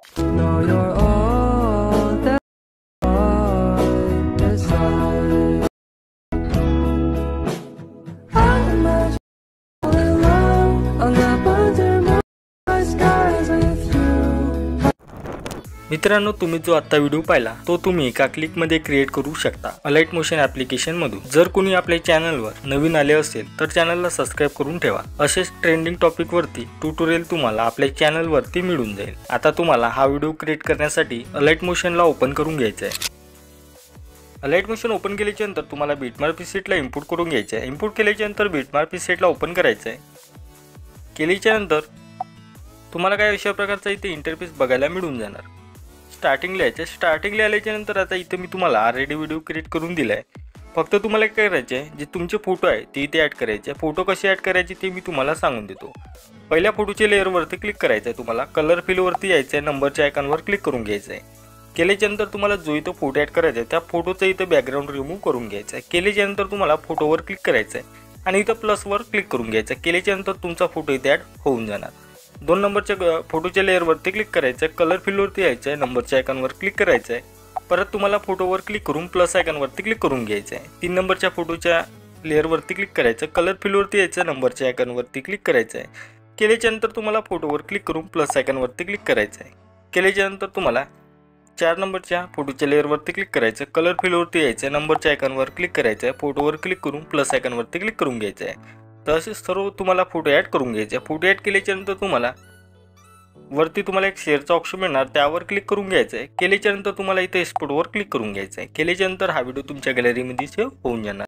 Know you're all that I desire. I imagine all alone, hung up under my skies with you. मित्रांनो, तुम्ही जो आता video पाहिला तो तुम्ही एका क्लिक मध्ये क्रिएट करू शकता अलाइट मोशन ॲप्लिकेशन मधून। जर कोणी आपल्या चॅनलवर नवीन आले असेल तर चॅनलला सबस्क्राइब करून ठेवा। असेच ट्रेंडिंग टॉपिक वरती ट्युटोरियल तुम्हाला आपल्या चॅनल वरती मिळून जाईल। आता तुम्हाला हा व्हिडिओ क्रिएट करण्यासाठी अलाइट मोशनला ओपन करून घ्यायचा आहे। अलाइट मोशन ओपन केल्याच्या नंतर तुम्हाला बिटमॅप प्रीसेटला इम्पोर्ट करून घ्यायचा आहे। इम्पोर्ट केल्याच्या नंतर बिटमॅप प्रीसेटला ओपन करायचं आहे। केल्याच्या नंतर तुम्हाला काय अशा प्रकारचा इथे इंटरफेस बघायला मिळून जाणार। स्टार्टिंगला यायचं, स्टार्टिंगला आल्याच्या नंतर आता इथे मी तुम्हाला ऑलरेडी व्हिडिओ क्रिएट करून दिलाय। फक्त तुम्हाला काय करायचे आहे, जे तुमचे फोटो आहे ते इथे ॲड करायचे। फोटो कसे ॲड करायचे ते मी तुम्हाला सांगून देतो। पहिल्या फोटोच्या लेअरवरती क्लिक करायचं आहे, तुम्हाला कलर फिलवरती यायचं आहे, नंबरच्या आयकॉनवर क्लिक करून घ्यायचं आहे। केल्याच्या नंतर तुम्हाला जो इथं फोटो ॲड करायचा आहे त्या फोटोचं इथं बॅकग्राऊंड रिमूव्ह करून घ्यायचं आहे। केल्याच्या नंतर तुम्हाला फोटोवर क्लिक करायचं आहे आणि इथं प्लसवर क्लिक करून घ्यायचं आहे। केल्याच्या नंतर तुमचा फोटो इथे ॲड होऊन जाणार। 2 नंबरच्या फोटोच्या लेअरवरती क्लिक करायचं आहे, कलर फिलवरती यायचं आहे, नंबरच्या आयकॉनवर क्लिक करायचं आहे। परत तुम्हाला फोटोवर क्लिक करून प्लस आयकॉनवरती क्लिक करून घ्यायचं आहे। 3 नंबरच्या फोटोच्या लेअरवरती क्लिक करायचं, कलर फिलवरती यायचं, नंबरच्या आयकॉनवरती क्लिक करायचं आहे। केल्याच्या नंतर तुम्हाला फोटोवर क्लिक करून प्लस आयकॉनवरती क्लिक करायचं आहे। केल्याच्या नंतर तुम्हाला 4 नंबरच्या फोटोच्या लेअरवरती क्लिक करायचं, कलर फिलवरती यायचं, नंबरच्या आयकॉनवर क्लिक करायचं आहे, फोटोवर क्लिक करून प्लस आयकॉनवरती क्लिक करून घ्यायचं आहे। तसेच सर्व तुम्हाला फोटो ॲड करून घ्यायचे। फोटो ॲड केल्याच्या नंतर तुम्हाला वरती तुम्हाला एक शेअरचा ऑप्शन मिळणार, त्यावर क्लिक करून घ्यायचं आहे। केल्याच्या नंतर तुम्हाला इथे एक्सपोर्टवर क्लिक करून घ्यायचं आहे। केल्याच्या नंतर हा व्हिडिओ तुमच्या गॅलरीमध्ये सेव्ह होऊन जाणार।